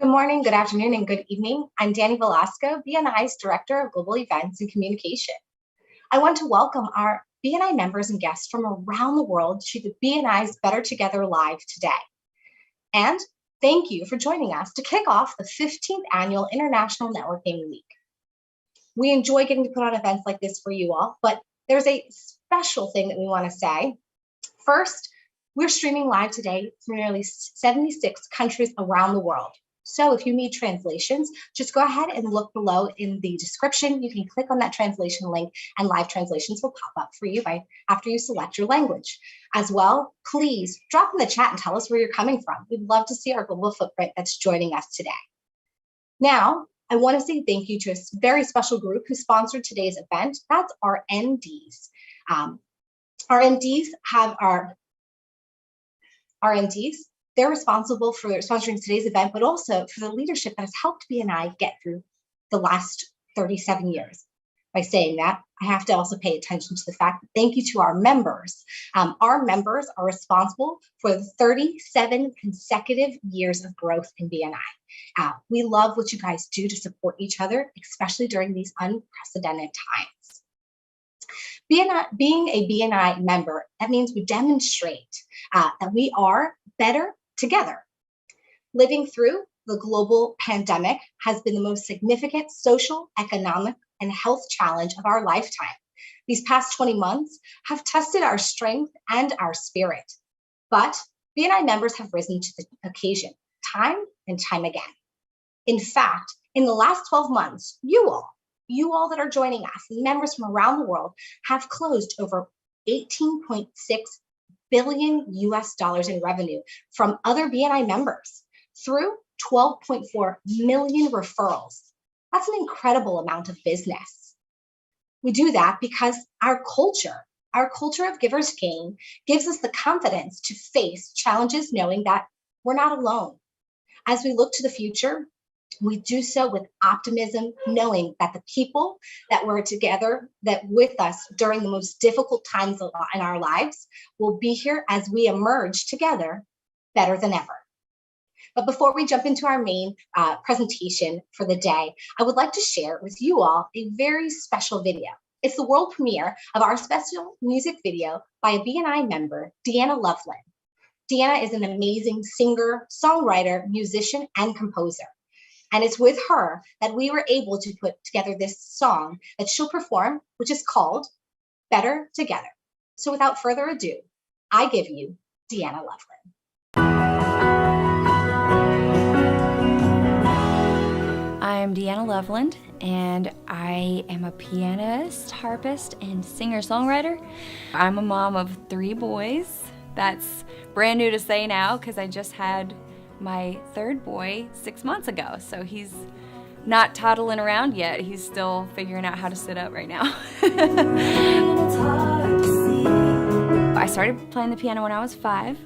Good morning, good afternoon, and good evening. I'm Danny Velasco, BNI's Director of Global Events and Communication. I want to welcome our BNI members and guests from around the world to the BNI's Better Together Live today. And thank you for joining us to kick off the 15th Annual International Networking Week. We enjoy getting to put on events like this for you all, but there's a special thing that we want to say. First, we're streaming live today from nearly 76 countries around the world. So if you need translations, just go ahead and look below in the description. You can click on that translation link and live translations will pop up for you after you select your language. As well, please drop in the chat and tell us where you're coming from. We'd love to see our global footprint that's joining us today. Now, I want to say thank you to a very special group who sponsored today's event. That's our NDs. Our NDs, they're responsible for sponsoring today's event, but also for the leadership that has helped BNI get through the last 37 years. By saying that, I have to also pay attention to the fact that thank you to our members. Our members are responsible for the 37 consecutive years of growth in BNI. We love what you guys do to support each other, especially during these unprecedented times. Being a BNI member, that means we demonstrate that we are better together. Living through the global pandemic has been the most significant social, economic, and health challenge of our lifetime. These past 20 months have tested our strength and our spirit, but BNI members have risen to the occasion time and time again. In fact, in the last 12 months, you all that are joining us, members from around the world, have closed over $18.6 billion in revenue from other BNI members through 12.4 million referrals. That's an incredible amount of business. We do that because our culture of givers gain gives us the confidence to face challenges knowing that we're not alone. As we look to the future, we do so with optimism, knowing that the people that were together, that with us during the most difficult times in our lives, will be here as we emerge together better than ever. But before we jump into our main presentation for the day, I would like to share with you all a very special video. It's the world premiere of our special music video by a BNI member, Deanna Loveland. Deanna is an amazing singer, songwriter, musician, and composer. And it's with her that we were able to put together this song that she'll perform, which is called Better Together. So without further ado, I give you Deanna Loveland. I'm Deanna Loveland, and I am a pianist, harpist, and singer-songwriter. I'm a mom of 3 boys. That's brand new to say now because I just had my 3rd boy 6 months ago, so he's not toddling around yet. He's still figuring out how to sit up right now. I started playing the piano when I was 5.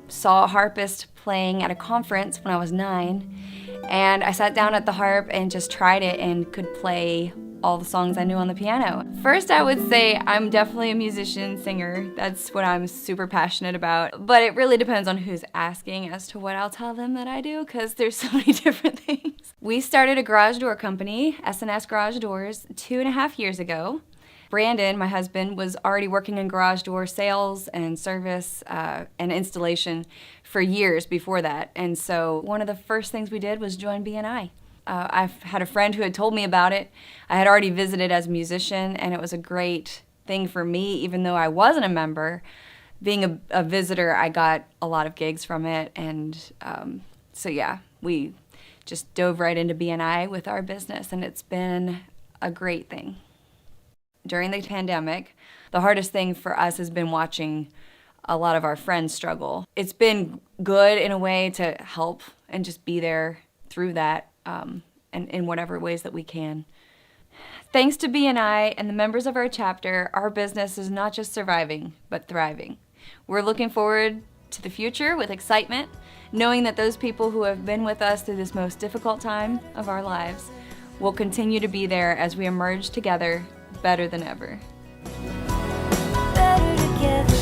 Saw a harpist playing at a conference when I was 9, and I sat down at the harp and just tried it and could play all the songs I knew on the piano. First, I would say I'm definitely a musician, singer. That's what I'm super passionate about. But it really depends on who's asking as to what I'll tell them that I do, because there's so many different things. We started a garage door company, S&S Garage Doors, 2.5 years ago. Brandon, my husband, was already working in garage door sales and service and installation for years before that. And so one of the first things we did was join BNI. I've had a friend who had told me about it. I had already visited as a musician, and it was a great thing for me, even though I wasn't a member. Being a visitor, I got a lot of gigs from it, and so yeah, we just dove right into BNI with our business, and it's been a great thing. During the pandemic, the hardest thing for us has been watching a lot of our friends struggle. It's been good in a way to help and just be there through that. And in whatever ways that we can. Thanks to BNI and the members of our chapter, our business is not just surviving, but thriving. We're looking forward to the future with excitement, knowing that those people who have been with us through this most difficult time of our lives will continue to be there as we emerge together better than ever. Better together.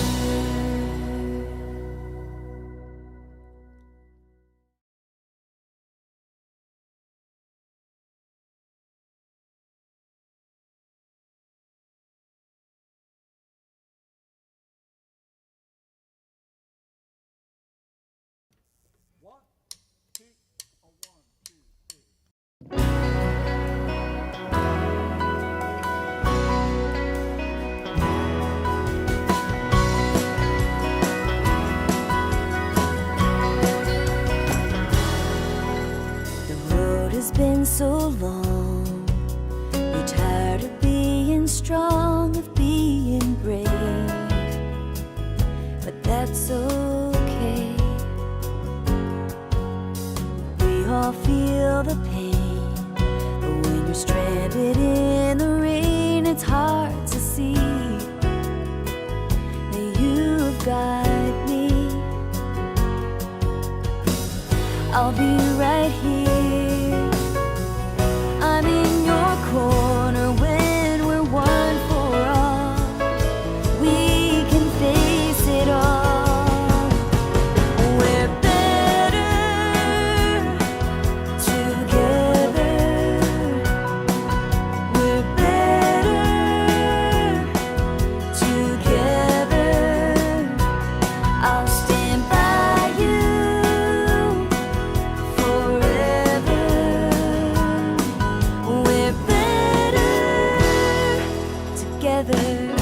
together.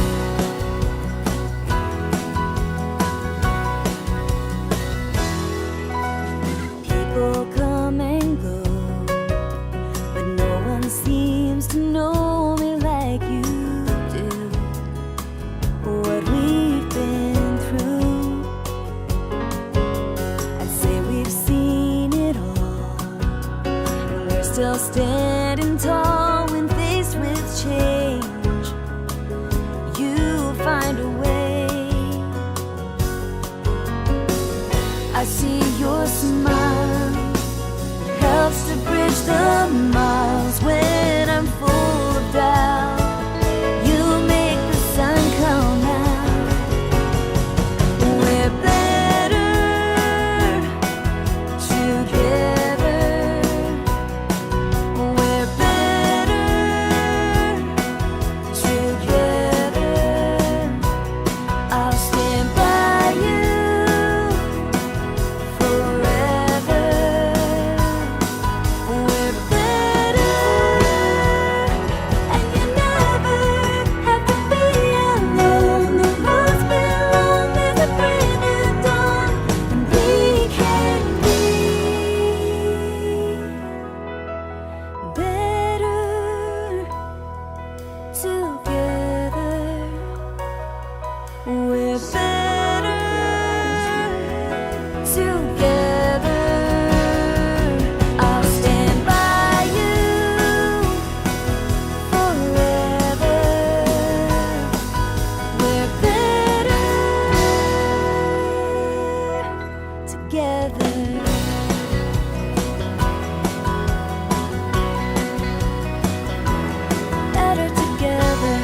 People come and go, but no one seems to know me like you do. What we've been through, I'd say we've seen it all, and we're still standing tall when faced with change. You'll find a way. I see your smile, helps to bridge the miles when I'm full of doubt. You make the sun come out. We're better together. We're better together. I'll stand by you forever. We're better, and you never have to be alone. The road's been long, there's a brand new dawn, and we can be better together. We're better together. I'll stand by you forever. We're better together. Better together. Better together.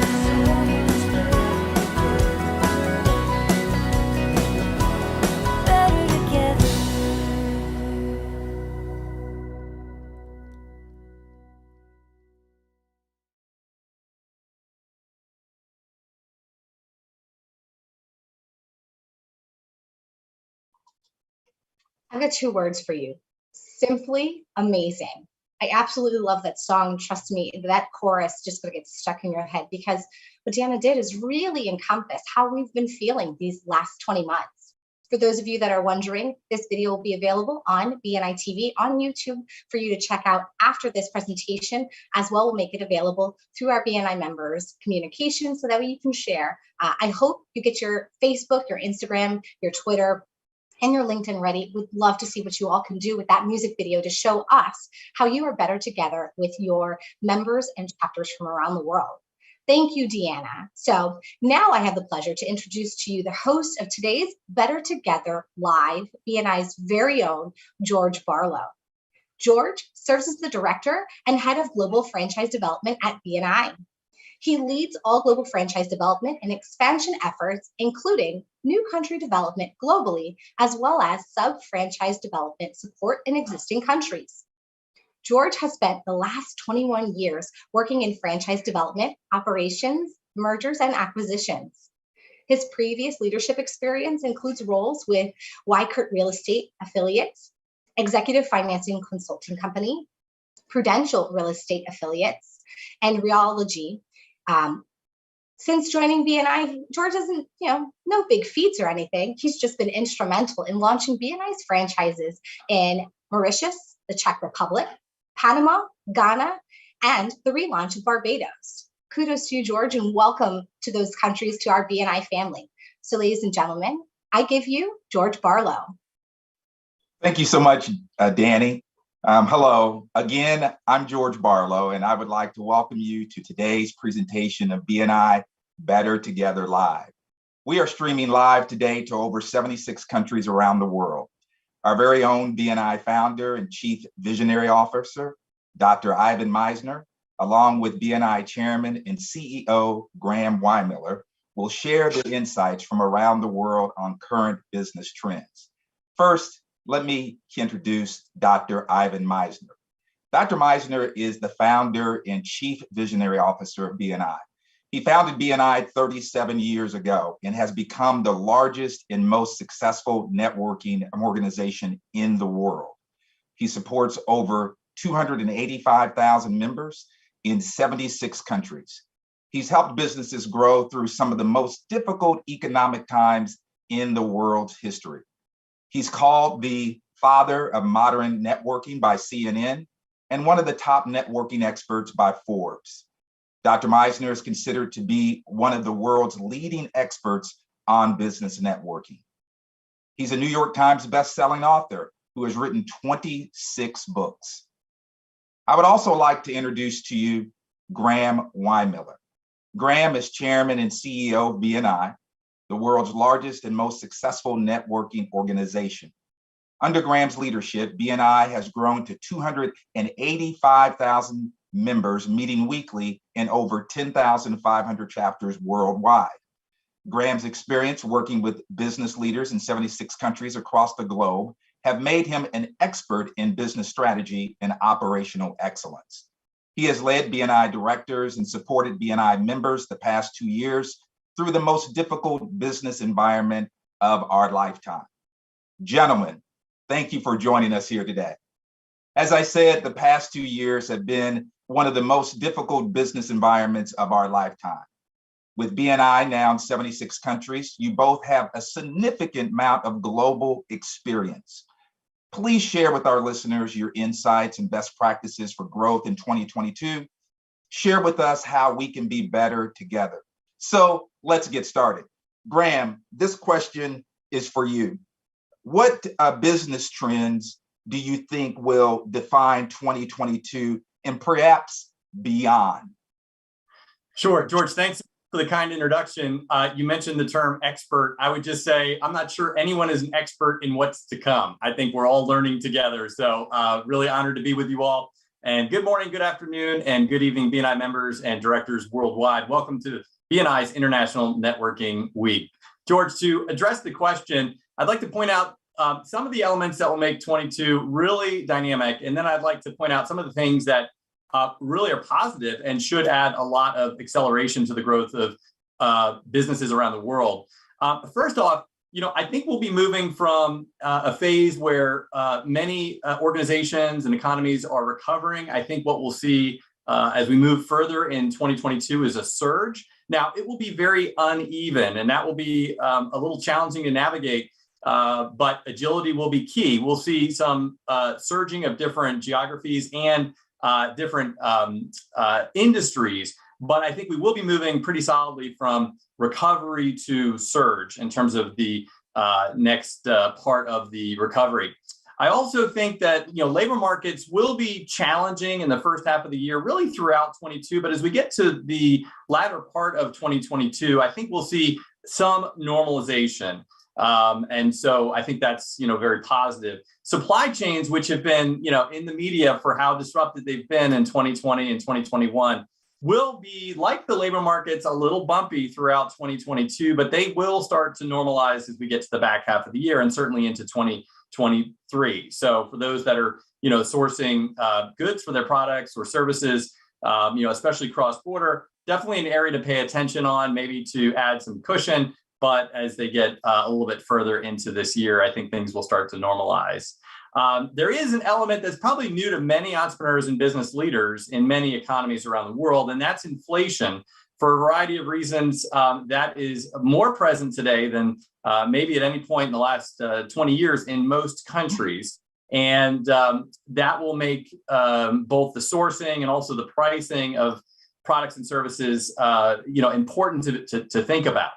I've got two words for you. Simply amazing. I absolutely love that song. Trust me, that chorus just gonna get stuck in your head, because what Deanna did is really encompass how we've been feeling these last 20 months. For those of you that are wondering, this video will be available on BNI TV on YouTube for you to check out after this presentation. As well, we'll make it available through our BNI members communication so that way you can share. I hope you get your Facebook, your Instagram, your Twitter, and your LinkedIn ready. We'd love to see what you all can do with that music video to show us how you are better together with your members and chapters from around the world. Thank you, Deanna. So now I have the pleasure to introduce to you the host of today's Better Together Live, BNI's very own George Barlow. George serves as the Director and Head of Global Franchise Development at BNI. He leads all global franchise development and expansion efforts, including new country development globally, as well as sub-franchise development support in existing countries. George has spent the last 21 years working in franchise development, operations, mergers, and acquisitions. His previous leadership experience includes roles with Weinmiller Real Estate Affiliates, Executive Financing Consulting Company, Prudential Real Estate Affiliates, and Rheology. Since joining BNI, George hasn't, no big feats or anything. He's just been instrumental in launching BNI's franchises in Mauritius, the Czech Republic, Panama, Ghana, and the relaunch of Barbados. Kudos to you, George, and welcome to those countries to our BNI family. So, ladies and gentlemen, I give you George Barlow. Thank you so much, Danny. Hello, again, I'm George Barlow, and I would like to welcome you to today's presentation of BNI Better Together Live. We are streaming live today to over 76 countries around the world. Our very own BNI founder and Chief Visionary Officer, Dr. Ivan Meisner, along with BNI Chairman and CEO Graeme Weinmiller, will share their insights from around the world on current business trends. First, let me introduce Dr. Ivan Meisner. Dr. Meisner is the founder and Chief Visionary Officer of BNI. He founded BNI 37 years ago and has become the largest and most successful networking organization in the world. He supports over 285,000 members in 76 countries. He's helped businesses grow through some of the most difficult economic times in the world's history. He's called the father of modern networking by CNN and one of the top networking experts by Forbes. Dr. Meisner is considered to be one of the world's leading experts on business networking. He's a New York Times bestselling author who has written 26 books. I would also like to introduce to you Graeme Weinmiller. Graeme is chairman and CEO of BNI, the world's largest and most successful networking organization. Under Graeme's leadership, BNI has grown to 285,000 members meeting weekly in over 10,500 chapters worldwide. Graeme's experience working with business leaders in 76 countries across the globe have made him an expert in business strategy and operational excellence. He has led BNI directors and supported BNI members the past 2 years through the most difficult business environment of our lifetime. Gentlemen, thank you for joining us here today. As I said, the past 2 years have been one of the most difficult business environments of our lifetime. With BNI now in 76 countries, you both have a significant amount of global experience. Please share with our listeners your insights and best practices for growth in 2022. Share with us how we can be better together. So let's get started. Graeme, this question is for you. What business trends do you think will define 2022 and perhaps beyond? Sure, George, thanks for the kind introduction. You mentioned the term expert. I would just say, I'm not sure anyone is an expert in what's to come. I think we're all learning together. So really honored to be with you all. And good morning, good afternoon, and good evening, BNI members and directors worldwide. Welcome to BNI's International Networking Week. George, to address the question, I'd like to point out some of the elements that will make 22 really dynamic. And then I'd like to point out some of the things that really are positive and should add a lot of acceleration to the growth of businesses around the world. First off, I think we'll be moving from a phase where many organizations and economies are recovering. I think what we'll see as we move further in 2022 is a surge. Now, it will be very uneven, and that will be a little challenging to navigate, but agility will be key. We'll see some surging of different geographies and different industries, but I think we will be moving pretty solidly from recovery to surge in terms of the next part of the recovery. I also think that labor markets will be challenging in the first half of the year, really throughout 22. But as we get to the latter part of 2022, I think we'll see some normalization. And so I think that's very positive. Supply chains, which have been in the media for how disrupted they've been in 2020 and 2021, will be like the labor markets, a little bumpy throughout 2022, but they will start to normalize as we get to the back half of the year and certainly into 2023. So for those that are sourcing goods for their products or services, especially cross-border, definitely an area to pay attention on, maybe to add some cushion. But as they get a little bit further into this year, I think things will start to normalize. There is an element that's probably new to many entrepreneurs and business leaders in many economies around the world, and that's inflation. For a variety of reasons, that is more present today than maybe at any point in the last 20 years in most countries. And that will make both the sourcing and also the pricing of products and services important to think about.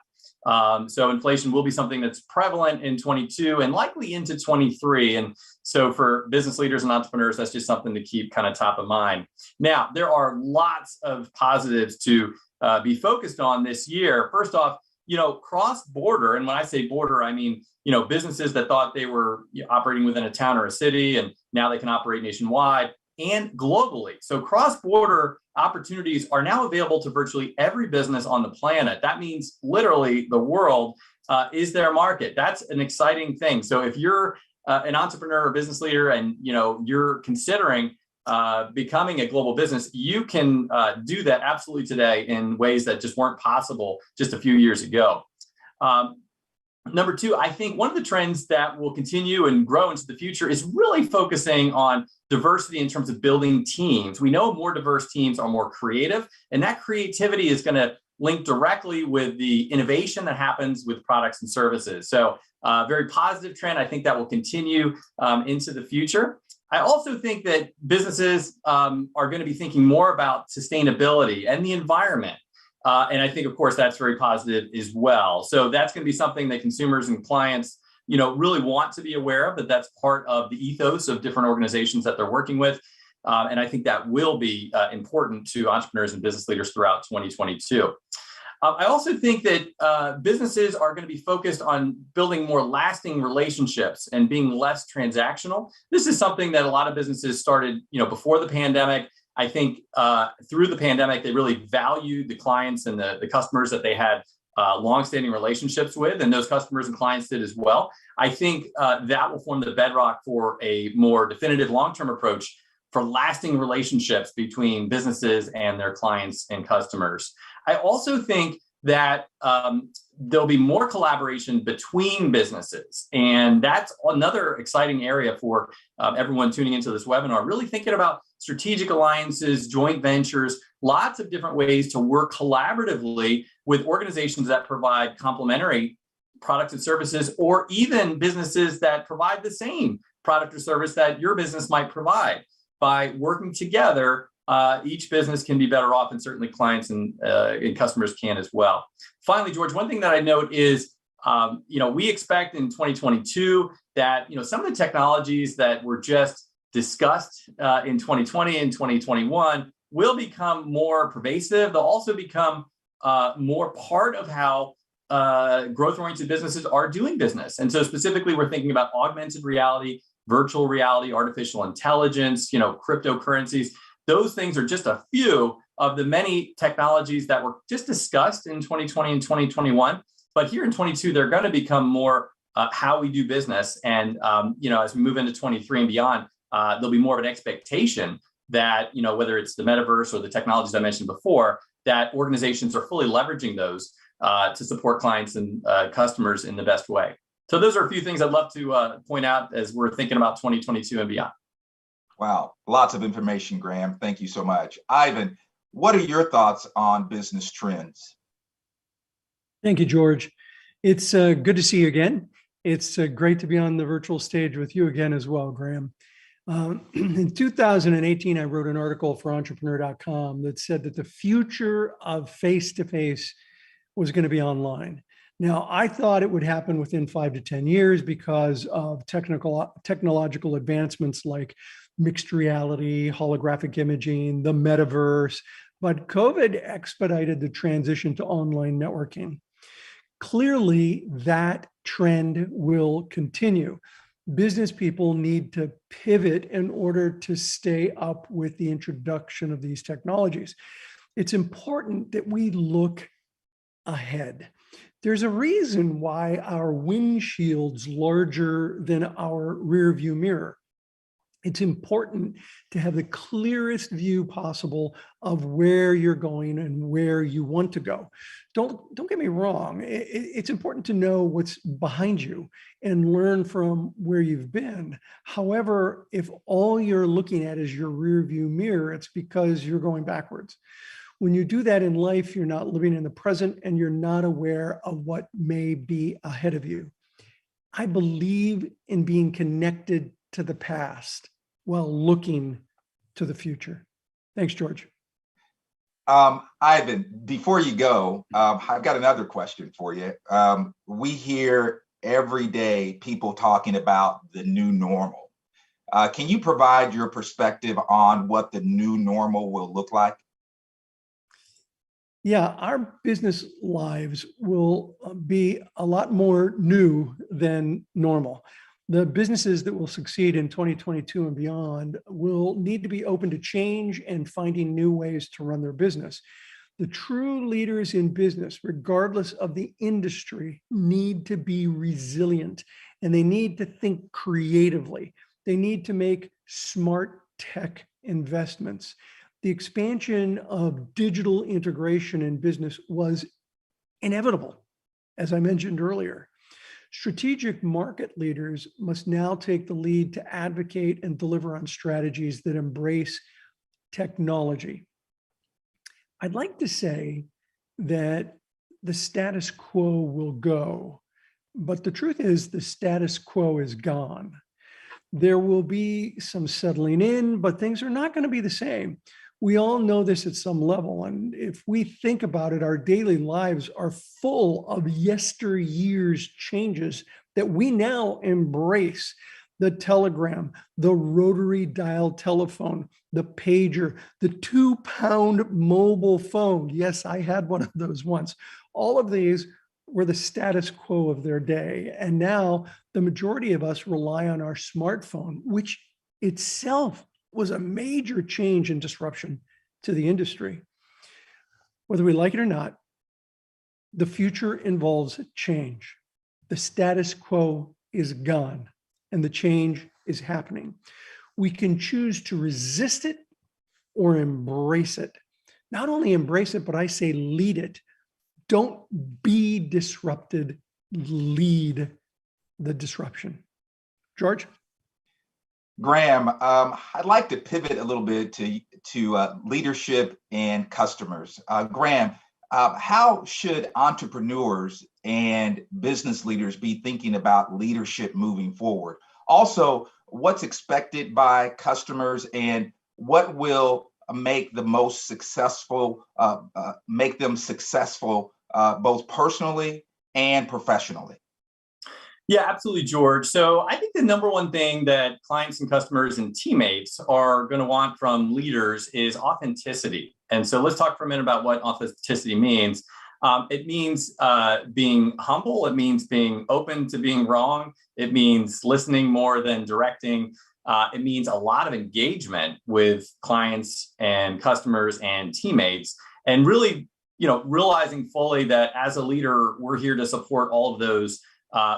So inflation will be something that's prevalent in 22 and likely into 23. And so for business leaders and entrepreneurs, that's just something to keep kind of top of mind. Now, there are lots of positives to be focused on this year. First off, cross-border, and when I say border, I mean, businesses that thought they were operating within a town or a city, and now they can operate nationwide and globally. So cross-border opportunities are now available to virtually every business on the planet. That means literally the world is their market. That's an exciting thing. So if you're an entrepreneur or business leader and you're considering becoming a global business, you can do that absolutely today in ways that just weren't possible just a few years ago. Number two, I think one of the trends that will continue and grow into the future is really focusing on diversity in terms of building teams. We know more diverse teams are more creative, and that creativity is going to link directly with the innovation that happens with products and services. So very positive trend. I think that will continue into the future. I also think that businesses are going to be thinking more about sustainability and the environment. And I think, of course, that's very positive as well. So that's going to be something that consumers and clients, really want to be aware of, that that's part of the ethos of different organizations that they're working with. And I think that will be important to entrepreneurs and business leaders throughout 2022. I also think that businesses are going to be focused on building more lasting relationships and being less transactional. This is something that a lot of businesses started, before the pandemic. I think through the pandemic, they really valued the clients and the customers that they had longstanding relationships with, and those customers and clients did as well. I think that will form the bedrock for a more definitive long-term approach for lasting relationships between businesses and their clients and customers. I also think that there'll be more collaboration between businesses. And that's another exciting area for everyone tuning into this webinar, really thinking about strategic alliances, joint ventures, lots of different ways to work collaboratively with organizations that provide complementary products and services, or even businesses that provide the same product or service that your business might provide. By working together, each business can be better off, and certainly clients and customers can as well. Finally, George, one thing that I note is, we expect in 2022 that, some of the technologies that were just discussed in 2020 and 2021 will become more pervasive. They'll also become more part of how growth-oriented businesses are doing business. And so specifically, we're thinking about augmented reality, virtual reality, artificial intelligence, cryptocurrencies. Those things are just a few of the many technologies that were just discussed in 2020 and 2021. But here in 22, they're going to become more how we do business. And, as we move into 23 and beyond, there'll be more of an expectation that, whether it's the metaverse or the technologies I mentioned before, that organizations are fully leveraging those to support clients and customers in the best way. So those are a few things I'd love to point out as we're thinking about 2022 and beyond. Wow, lots of information, Graeme. Thank you so much. Ivan, what are your thoughts on business trends? Thank you, George. It's good to see you again. It's great to be on the virtual stage with you again as well, Graeme. In 2018, I wrote an article for entrepreneur.com that said that the future of face-to-face was going to be online. Now, I thought it would happen within 5 to 10 years because of technological advancements like mixed reality, holographic imaging, the metaverse, but COVID expedited the transition to online networking. Clearly, that trend will continue. Business people need to pivot in order to stay up with the introduction of these technologies. It's important that we look ahead. There's a reason why our windshield's larger than our rear view mirror. It's important to have the clearest view possible of where you're going and where you want to go. Don't get me wrong. It's important to know what's behind you and learn from where you've been. However, if all you're looking at is your rear view mirror, it's because you're going backwards. When you do that in life, you're not living in the present and you're not aware of what may be ahead of you. I believe in being connected to the past while looking to the future. Thanks, George. Ivan, before you go, I've got another question for you. We hear every day people talking about the new normal. Can you provide your perspective on what the new normal will look like? Yeah, our business lives will be a lot more new than normal. The businesses that will succeed in 2022 and beyond will need to be open to change and finding new ways to run their business. The true leaders in business, regardless of the industry, need to be resilient and they need to think creatively. They need to make smart tech investments. The expansion of digital integration in business was inevitable, as I mentioned earlier. Strategic market leaders must now take the lead to advocate and deliver on strategies that embrace technology. I'd like to say that the status quo will go, but the truth is the status quo is gone. There will be some settling in, but things are not going to be the same. We all know this at some level. And if we think about it, our daily lives are full of yesteryear's changes that we now embrace. The telegram, the rotary dial telephone, the pager, the 2-pound mobile phone. Yes, I had one of those once. All of these were the status quo of their day. And now the majority of us rely on our smartphone, which itself was a major change and disruption to the industry. Whether we like it or not, the future involves change. The status quo is gone and the change is happening. We can choose to resist it or embrace it. Not only embrace it, but I say lead it. Don't be disrupted, lead the disruption. George? Graeme, I'd like to pivot a little bit to leadership and customers. Graeme, how should entrepreneurs and business leaders be thinking about leadership moving forward? Also, what's expected by customers and what will make the most successful, make them successful both personally and professionally? Yeah, absolutely, George. So I think the number one thing that clients and customers and teammates are going to want from leaders is authenticity. And so let's talk for a minute about what authenticity means. It means being humble. It means being open to being wrong. It means listening more than directing. It means a lot of engagement with clients and customers and teammates, and really, realizing fully that as a leader, we're here to support all of those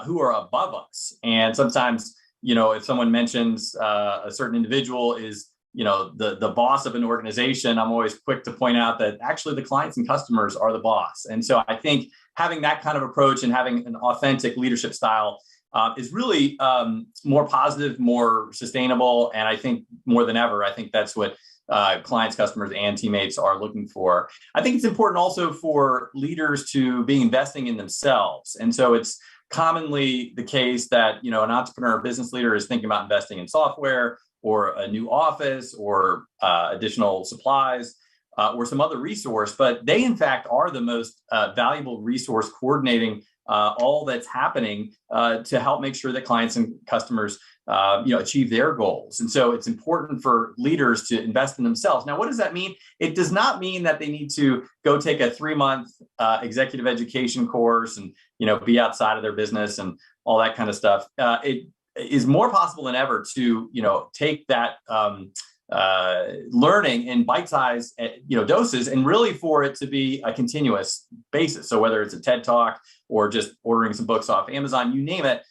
who are above us. And sometimes, if someone mentions a certain individual is, the boss of an organization, I'm always quick to point out that actually the clients and customers are the boss. And so I think having that kind of approach and having an authentic leadership style is really more positive, more sustainable. And I think more than ever, I think that's what clients, customers, and teammates are looking for. I think it's important also for leaders to be investing in themselves. And so it's commonly the case that, an entrepreneur or business leader is thinking about investing in software or a new office or additional supplies or some other resource, but they in fact are the most valuable resource coordinating all that's happening to help make sure that clients and customers achieve their goals. And so it's important for leaders to invest in themselves. Now, what does that mean? It does not mean that they need to go take a 3-month executive education course and, be outside of their business and all that kind of stuff. It is more possible than ever to, take that learning in bite-sized, doses, and really for it to be a continuous basis. So whether it's a TED Talk or just ordering some books off Amazon, you name it,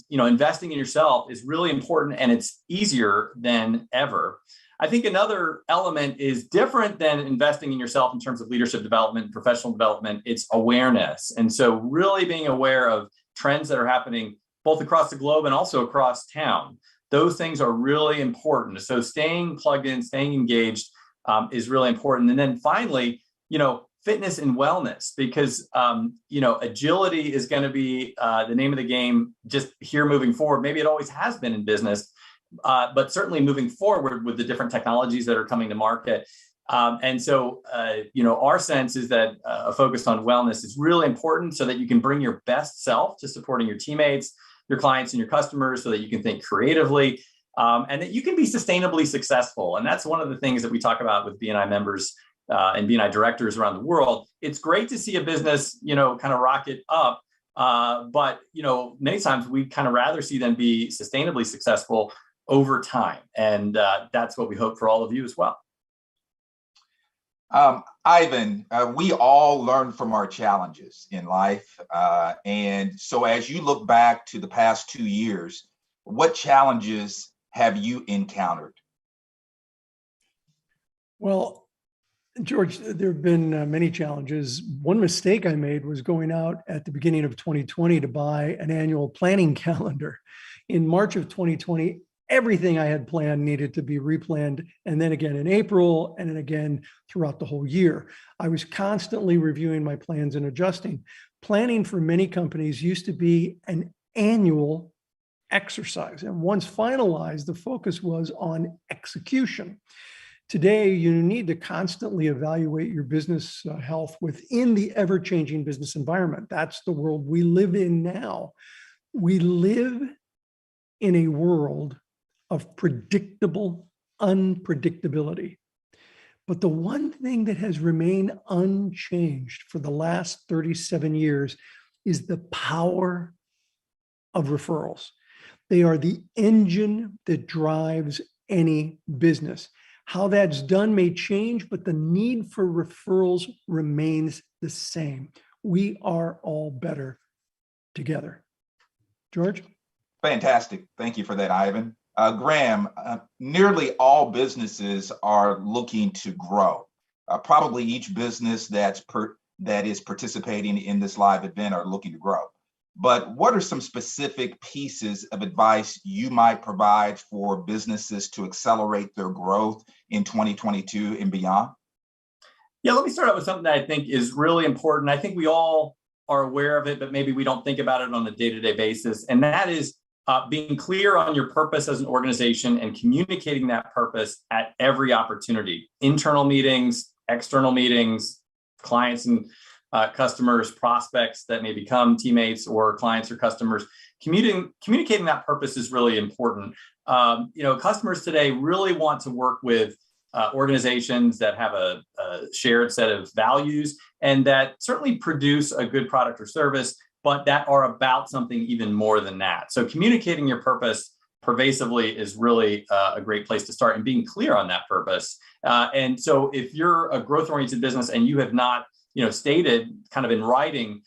investing in yourself is really important, and it's easier than ever. I think another element is different than investing in yourself in terms of leadership development and professional development. It's awareness. And so really being aware of trends that are happening both across the globe and also across town. Those things are really important. So staying plugged in, staying engaged is really important. And then finally, fitness and wellness, because, agility is going to be the name of the game just here moving forward. Maybe it always has been in business, but certainly moving forward with the different technologies that are coming to market. And so, our sense is that a focus on wellness is really important so that you can bring your best self to supporting your teammates, your clients, and your customers, so that you can think creatively and that you can be sustainably successful. And that's one of the things that we talk about with BNI members and BNI directors around the world. It's great to see a business, kind of rocket up. But, many times we kind of rather see them be sustainably successful over time. And that's what we hope for all of you as well. Ivan, we all learn from our challenges in life. And so as you look back to the past 2 years, what challenges have you encountered? Well, George, there have been many challenges. One mistake I made was going out at the beginning of 2020 to buy an annual planning calendar. In March of 2020, everything I had planned needed to be replanned, and then again in April, and then again throughout the whole year. I was constantly reviewing my plans and adjusting. Planning for many companies used to be an annual exercise, and once finalized, the focus was on execution. Today, you need to constantly evaluate your business health within the ever-changing business environment. That's the world we live in now. We live in a world of predictable unpredictability. But the one thing that has remained unchanged for the last 37 years is the power of referrals. They are the engine that drives any business. How that's done may change, but the need for referrals remains the same. We are all better together. George? Fantastic. Thank you for that, Ivan. Graeme, nearly all businesses are looking to grow. Probably each business that is participating in this live event are looking to grow. But what are some specific pieces of advice you might provide for businesses to accelerate their growth in 2022 and beyond? Yeah, let me start out with something that I think is really important. I think we all are aware of it, but maybe we don't think about it on a day-to-day basis. And that is being clear on your purpose as an organization and communicating that purpose at every opportunity. Internal meetings, external meetings, clients and customers, prospects that may become teammates or clients or customers. Communicating that purpose is really important. Customers today really want to work with organizations that have a shared set of values and that certainly produce a good product or service, but that are about something even more than that. So communicating your purpose pervasively is really a great place to start, and being clear on that purpose. And so if you're a growth-oriented business and you have not stated kind of in writing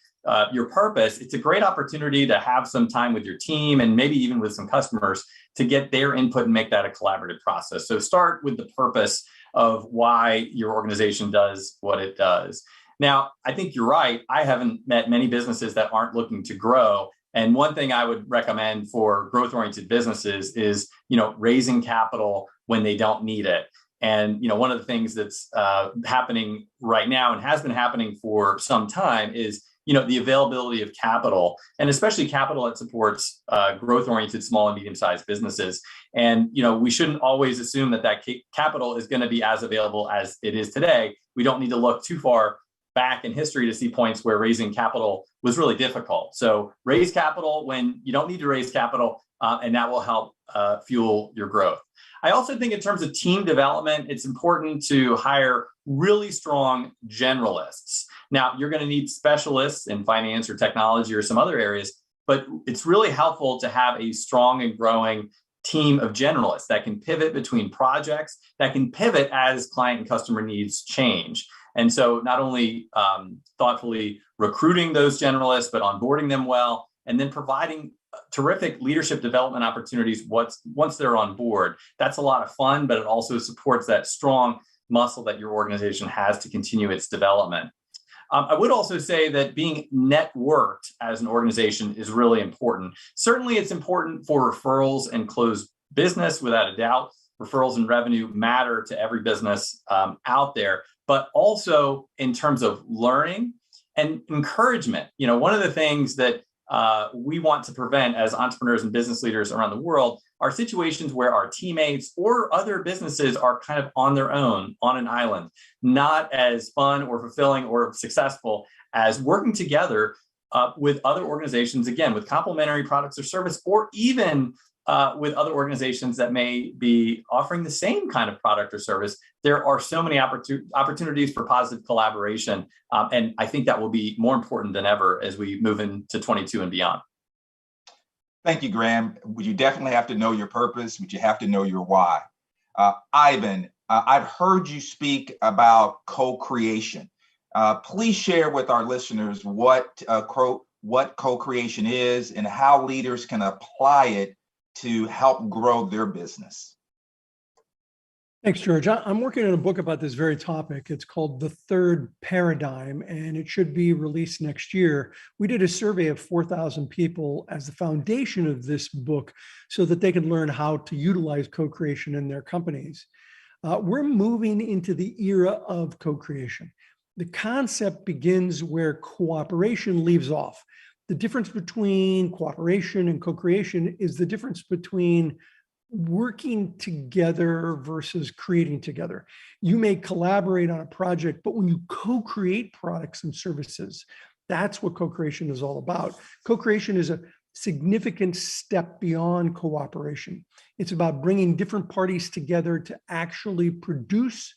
your purpose, it's a great opportunity to have some time with your team and maybe even with some customers to get their input and make that a collaborative process. So start with the purpose of why your organization does what it does. Now, I think you're right. I haven't met many businesses that aren't looking to grow. And one thing I would recommend for growth-oriented businesses is, raising capital when they don't need it. And one of the things that's happening right now and has been happening for some time is the availability of capital, and especially capital that supports growth-oriented small and medium-sized businesses. And we shouldn't always assume that capital is going to be as available as it is today. We don't need to look too far back in history to see points where raising capital was really difficult. So raise capital when you don't need to raise capital, and that will help fuel your growth. I also think in terms of team development, it's important to hire really strong generalists. Now, you're going to need specialists in finance or technology or some other areas, but it's really helpful to have a strong and growing team of generalists that can pivot between projects, that can pivot as client and customer needs change. And so not only thoughtfully recruiting those generalists, but onboarding them well, and then providing terrific leadership development opportunities once they're on board. That's a lot of fun, but it also supports that strong muscle that your organization has to continue its development. I would also say that being networked as an organization is really important. Certainly, it's important for referrals and closed business, without a doubt. Referrals and revenue matter to every business out there, but also in terms of learning and encouragement. One of the things that we want to prevent as entrepreneurs and business leaders around the world are situations where our teammates or other businesses are kind of on their own, on an island, not as fun or fulfilling or successful as working together with other organizations, again, with complementary products or service, or even with other organizations that may be offering the same kind of product or service. There are so many opportunities for positive collaboration. And I think that will be more important than ever as we move into 22 and beyond. Thank you, Graeme. You definitely have to know your purpose, but you have to know your why. Ivan, I've heard you speak about co-creation. Please share with our listeners what co-creation is and how leaders can apply it to help grow their business. Thanks, George. I'm working on a book about this very topic. It's called The Third Paradigm, and it should be released next year. We did a survey of 4,000 people as the foundation of this book so that they could learn how to utilize co-creation in their companies. We're moving into the era of co-creation. The concept begins where cooperation leaves off. The difference between cooperation and co-creation is the difference between working together versus creating together. You may collaborate on a project, but when you co-create products and services, that's what co-creation is all about. Co-creation is a significant step beyond cooperation. It's about bringing different parties together to actually produce,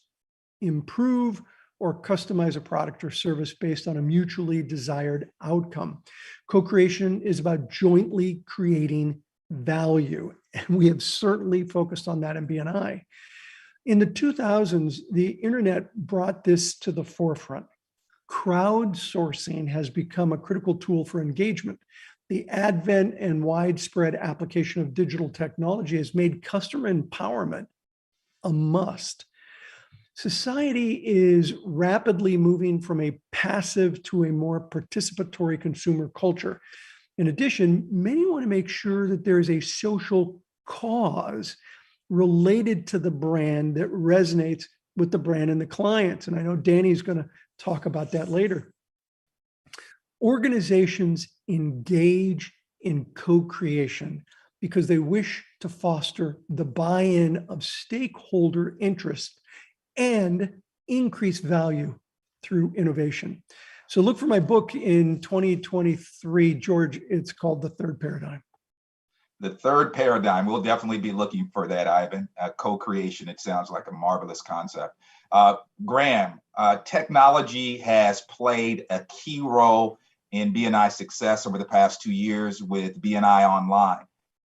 improve, or customize a product or service based on a mutually desired outcome. Co-creation is about jointly creating value. And we have certainly focused on that in BNI. In the 2000s, the internet brought this to the forefront. Crowdsourcing has become a critical tool for engagement. The advent and widespread application of digital technology has made customer empowerment a must. Society is rapidly moving from a passive to a more participatory consumer culture. In addition, many want to make sure that there is a social cause related to the brand that resonates with the brand and the clients. And I know Danny's going to talk about that later. Organizations engage in co-creation because they wish to foster the buy-in of stakeholder interest and increase value through innovation. So look for my book in 2023, George. It's called The Third Paradigm. The Third Paradigm. We'll definitely be looking for that, Ivan. Co-creation. It sounds like a marvelous concept. Graeme, technology has played a key role in BNI's success over the past 2 years with BNI Online.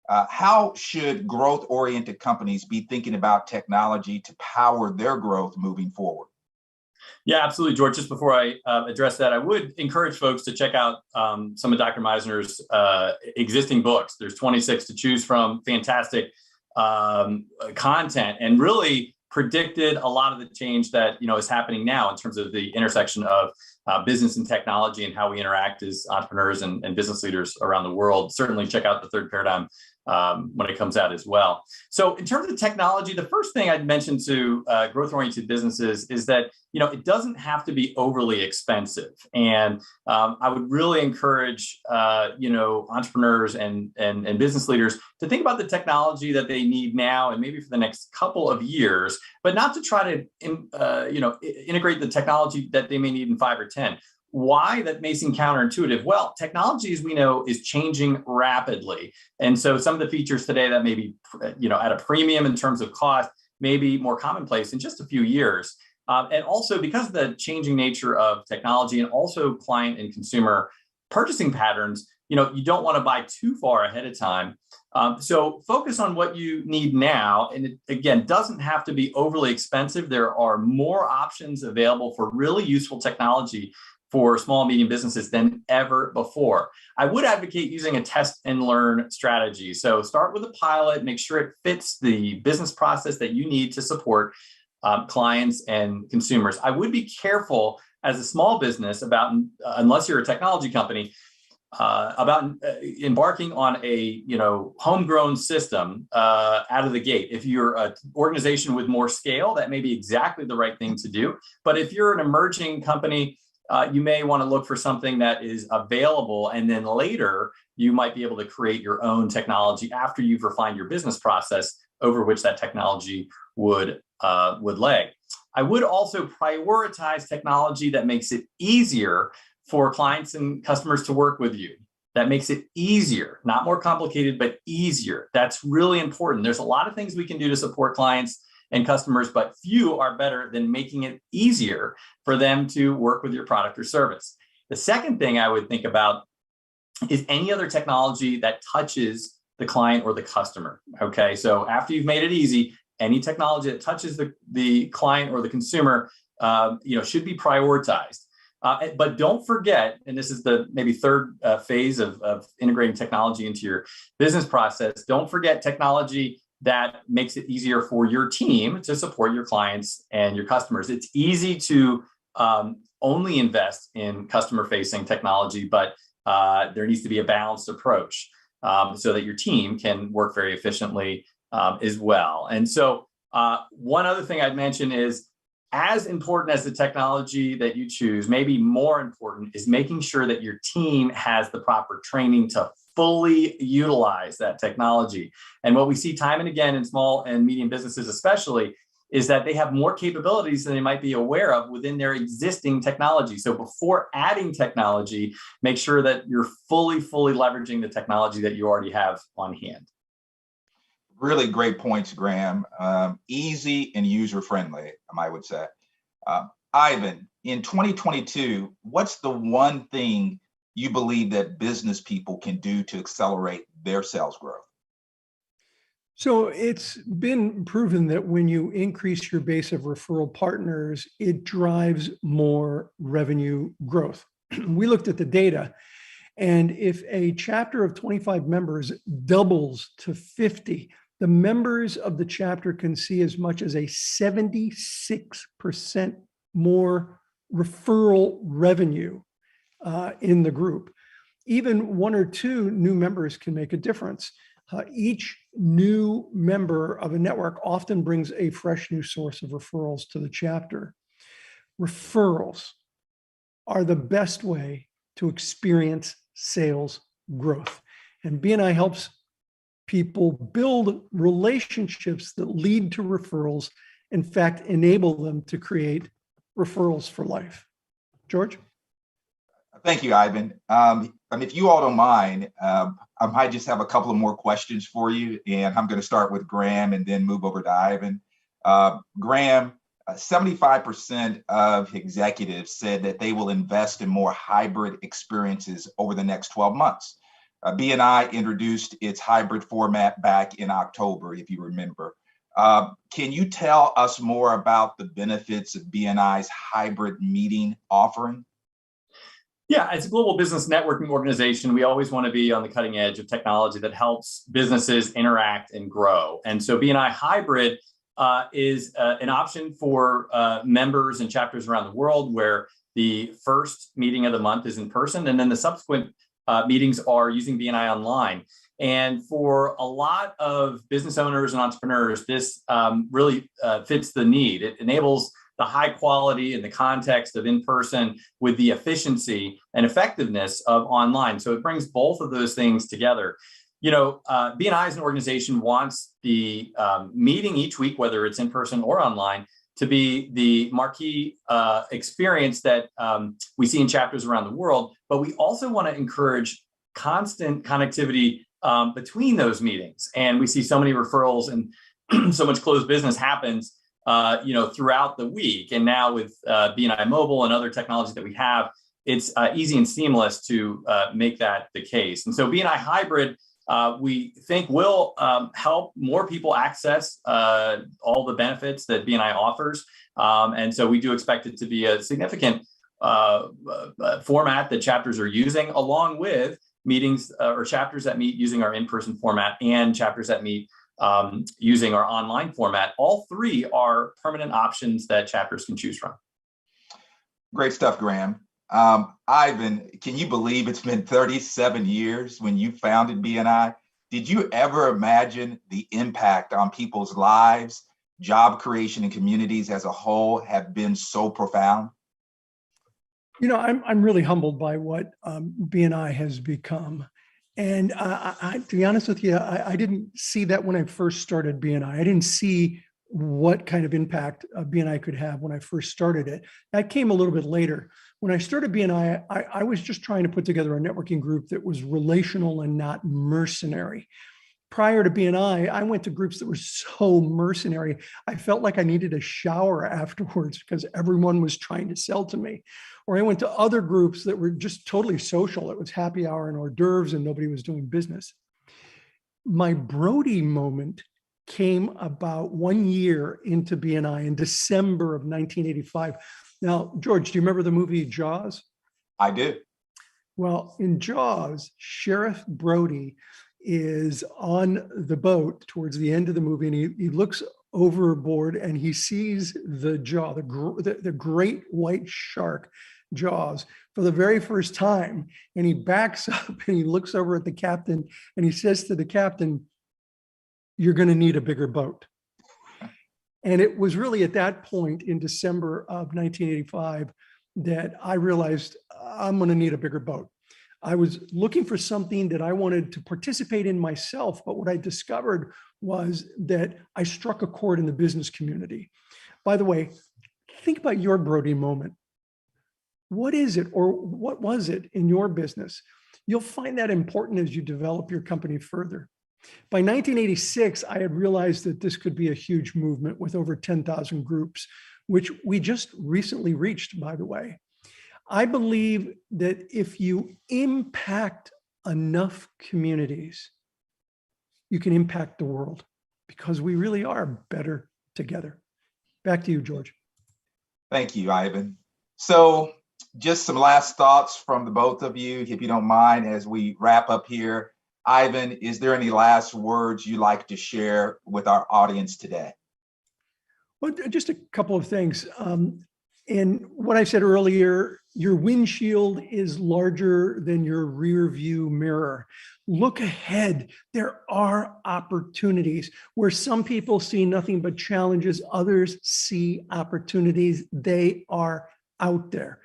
How should growth-oriented companies be thinking about technology to power their growth moving forward? Yeah, absolutely, George. Just before I address that, I would encourage folks to check out some of Dr. Meisner's existing books. There's 26 to choose from, fantastic content, and really predicted a lot of the change that is happening now in terms of the intersection of business and technology and how we interact as entrepreneurs and business leaders around the world. Certainly check out The Third Paradigm when it comes out as well. So in terms of technology, the first thing I'd mention to growth-oriented businesses is that it doesn't have to be overly expensive. And I would really encourage entrepreneurs and business leaders to think about the technology that they need now and maybe for the next couple of years, but not to try to integrate the technology that they may need in 5 or 10. Why that may seem counterintuitive? Well, technology, as we know, is changing rapidly. And so some of the features today that may be, at a premium in terms of cost, may be more commonplace in just a few years. And also because of the changing nature of technology and also client and consumer purchasing patterns, you don't want to buy too far ahead of time. So focus on what you need now. And it, again, doesn't have to be overly expensive. There are more options available for really useful technology for small and medium businesses than ever before. I would advocate using a test and learn strategy. So start with a pilot, make sure it fits the business process that you need to support clients and consumers. I would be careful as a small business about, unless you're a technology company, about embarking on a homegrown system out of the gate. If you're an organization with more scale, that may be exactly the right thing to do. But if you're an emerging company, you may want to look for something that is available, and then later you might be able to create your own technology after you've refined your business process over which that technology would lay. I would also prioritize technology that makes it easier for clients and customers to work with you. That makes it easier, not more complicated, but easier. That's really important. There's a lot of things we can do to support clients and customers, but few are better than making it easier for them to work with your product or service. The second thing I would think about is any other technology that touches the client or the customer. Okay, so after you've made it easy, any technology that touches the client or the consumer, should be prioritized. But don't forget, and this is the maybe third phase of integrating technology into your business process, don't forget technology that makes it easier for your team to support your clients and your customers. It's easy to only invest in customer-facing technology, but there needs to be a balanced approach so that your team can work very efficiently as well. And so one other thing I'd mention is, as important as the technology that you choose, maybe more important is making sure that your team has the proper training to fully utilize that technology. And what we see time and again in small and medium businesses especially is that they have more capabilities than they might be aware of within their existing technology. So before adding technology, make sure that you're fully leveraging the technology that you already have on hand. Really great points, Graeme. Easy and user-friendly, I would say. Ivan, in 2022, what's the one thing you believe that business people can do to accelerate their sales growth? So it's been proven that when you increase your base of referral partners, it drives more revenue growth. We looked at the data, and if a chapter of 25 members doubles to 50, the members of the chapter can see as much as a 76% more referral revenue in the group. Even one or two new members can make a difference. Each new member of a network often brings a fresh new source of referrals to the chapter. Referrals are the best way to experience sales growth. And BNI helps people build relationships that lead to referrals, in fact, enable them to create referrals for life. George? Thank you, Ivan. If you all don't mind, I might just have a couple of more questions for you, and I'm going to start with Graeme and then move over to Ivan. Graeme, 75% of executives said that they will invest in more hybrid experiences over the next 12 months. BNI introduced its hybrid format back in October, if you remember. Can you tell us more about the benefits of BNI's hybrid meeting offering? Yeah, as a global business networking organization, we always want to be on the cutting edge of technology that helps businesses interact and grow. And so BNI Hybrid is an option for members and chapters around the world, where the first meeting of the month is in person, and then the subsequent meetings are using BNI Online. And for a lot of business owners and entrepreneurs, this really fits the need. It enables the high quality and the context of in-person with the efficiency and effectiveness of online. So it brings both of those things together. You know, BNI as an organization wants the meeting each week, whether it's in person or online, to be the marquee experience that we see in chapters around the world. But we also want to encourage constant connectivity between those meetings. And we see so many referrals and so much closed business happens throughout the week. And now with BNI Mobile and other technology that we have, it's easy and seamless to make that the case. And so BNI Hybrid, we think, will help more people access all the benefits that BNI offers. And so we do expect it to be a significant format that chapters are using, along with meetings or chapters that meet using our in-person format and chapters that meet using our online format. All three are permanent options that chapters can choose from. Great stuff, Graeme. Ivan, can you believe it's been 37 years when you founded BNI? Did you ever imagine the impact on people's lives, job creation, and communities as a whole have been so profound? You know, I'm really humbled by what BNI has become. And to be honest with you, I didn't see that when I first started BNI. I didn't see what kind of impact BNI could have when I first started it. That came a little bit later. When I started BNI, I was just trying to put together a networking group that was relational and not mercenary. Prior to BNI, I went to groups that were so mercenary, I felt like I needed a shower afterwards because everyone was trying to sell to me. Or I went to other groups that were just totally social. It was happy hour and hors d'oeuvres and nobody was doing business. My Brody moment came about 1 year into BNI in December of 1985. Now, George, do you remember the movie Jaws? I do. Well, in Jaws, Sheriff Brody is on the boat towards the end of the movie, and he looks overboard and he sees the jaw, the great white shark Jaws for the very first time. And he backs up and he looks over at the captain and he says to the captain, "You're going to need a bigger boat." And it was really at that point in December of 1985 that I realized I'm going to need a bigger boat. I was looking for something that I wanted to participate in myself, but what I discovered was that I struck a chord in the business community. By the way, think about your Brody moment. What is it, or what was it in your business? You'll find that important as you develop your company further. By 1986, I had realized that this could be a huge movement with over 10,000 groups, which we just recently reached, by the way. I believe that if you impact enough communities, you can impact the world, because we really are better together. Back to you, George. Thank you, Ivan. So just some last thoughts from the both of you, if you don't mind, as we wrap up here. Ivan, is there any last words you'd like to share with our audience today? Well, just a couple of things. And what I said earlier, your windshield is larger than your rear view mirror. Look ahead. There are opportunities where some people see nothing but challenges, others see opportunities. They are out there.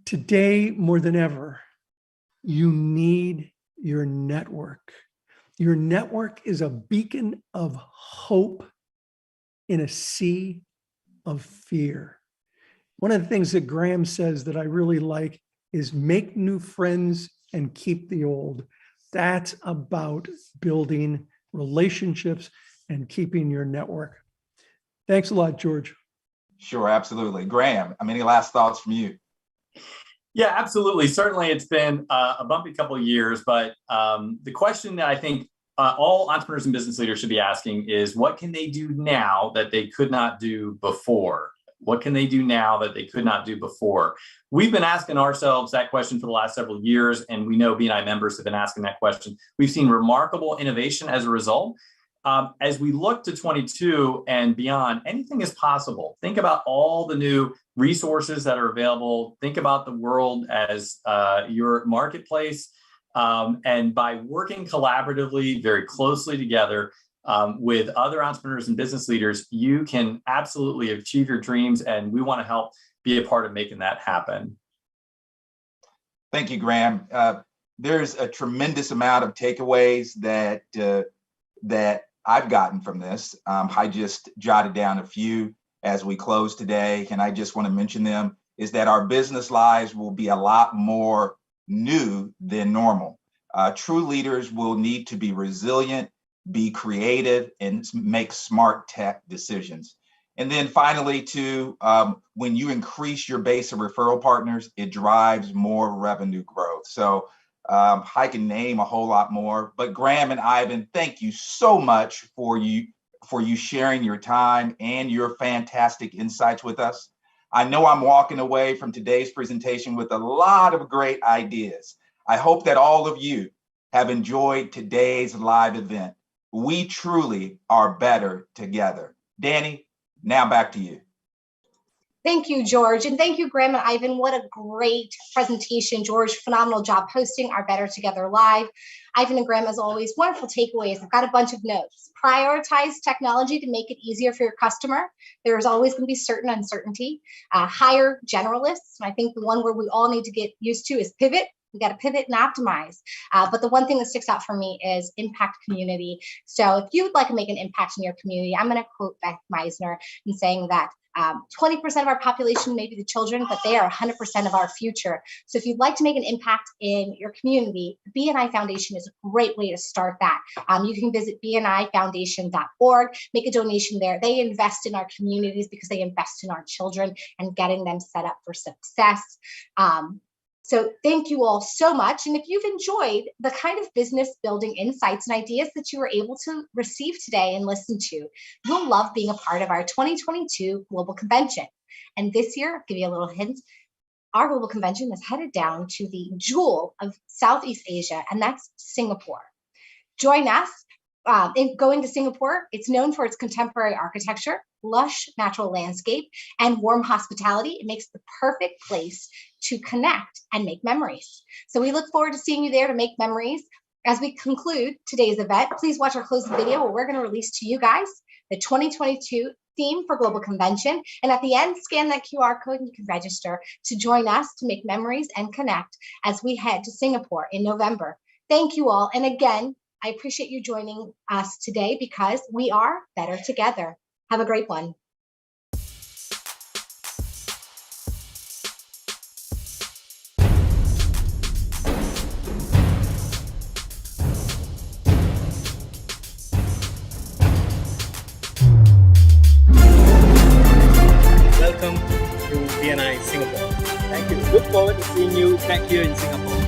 Today, more than ever, you need your network. Your network is a beacon of hope in a sea of fear. One of the things that Graeme says that I really like is make new friends and keep the old. That's about building relationships and keeping your network. Thanks a lot, George. Sure, absolutely. Graeme, any last thoughts from you? Yeah, absolutely. Certainly, it's been a bumpy couple of years, but the question that I think all entrepreneurs and business leaders should be asking is, what can they do now that they could not do before? What can they do now that they could not do before? We've been asking ourselves that question for the last several years, and we know BNI members have been asking that question. We've seen remarkable innovation as a result. As we look to 22 and beyond, anything is possible. Think about all the new resources that are available. Think about the world as your marketplace. And by working collaboratively, very closely together with other entrepreneurs and business leaders, you can absolutely achieve your dreams. And we want to help be a part of making that happen. Thank you, Graeme. There's a tremendous amount of takeaways that I've gotten from this. I just jotted down a few as we close today, and I just want to mention them, is that our business lives will be a lot more new than normal. True leaders will need to be resilient, be creative, and make smart tech decisions. And then finally, too, when you increase your base of referral partners, it drives more revenue growth. So I can name a whole lot more, but Graeme and Ivan, thank you so much for you sharing your time and your fantastic insights with us. I know I'm walking away from today's presentation with a lot of great ideas. I hope that all of you have enjoyed today's live event. We truly are better together. Danny, now back to you. Thank you, George. And thank you, Graeme and Ivan. What a great presentation. George, phenomenal job hosting our Better Together Live. Ivan and Graeme, as always, wonderful takeaways. I've got a bunch of notes. Prioritize technology to make it easier for your customer. There's always going to be certain uncertainty. Hire generalists. And I think the one where we all need to get used to is pivot. We got to pivot and optimize. But the one thing that sticks out for me is impact community. So if you'd like to make an impact in your community, I'm going to quote Beth Meisner in saying that 20% of our population may be the children, but they are 100% of our future. So if you'd like to make an impact in your community, the BNI Foundation is a great way to start that. You can visit bnifoundation.org, make a donation there. They invest in our communities because they invest in our children and getting them set up for success. So thank you all so much. And if you've enjoyed the kind of business building insights and ideas that you were able to receive today and listen to, you'll love being a part of our 2022 Global Convention. And this year, I'll give you a little hint, our Global Convention is headed down to the jewel of Southeast Asia, and that's Singapore. Join us in going to Singapore. It's known for its contemporary architecture, lush natural landscape, and warm hospitality. It makes the perfect place to connect and make memories. So we look forward to seeing you there to make memories. As we conclude today's event, please watch our closing video where we're going to release to you guys the 2022 theme for Global Convention. And at the end, scan that QR code and you can register to join us to make memories and connect as we head to Singapore in November. Thank you all. And again, I appreciate you joining us today because we are better together. Have a great one. Welcome to BNI Singapore. Thank you. Look forward to seeing you back here in Singapore.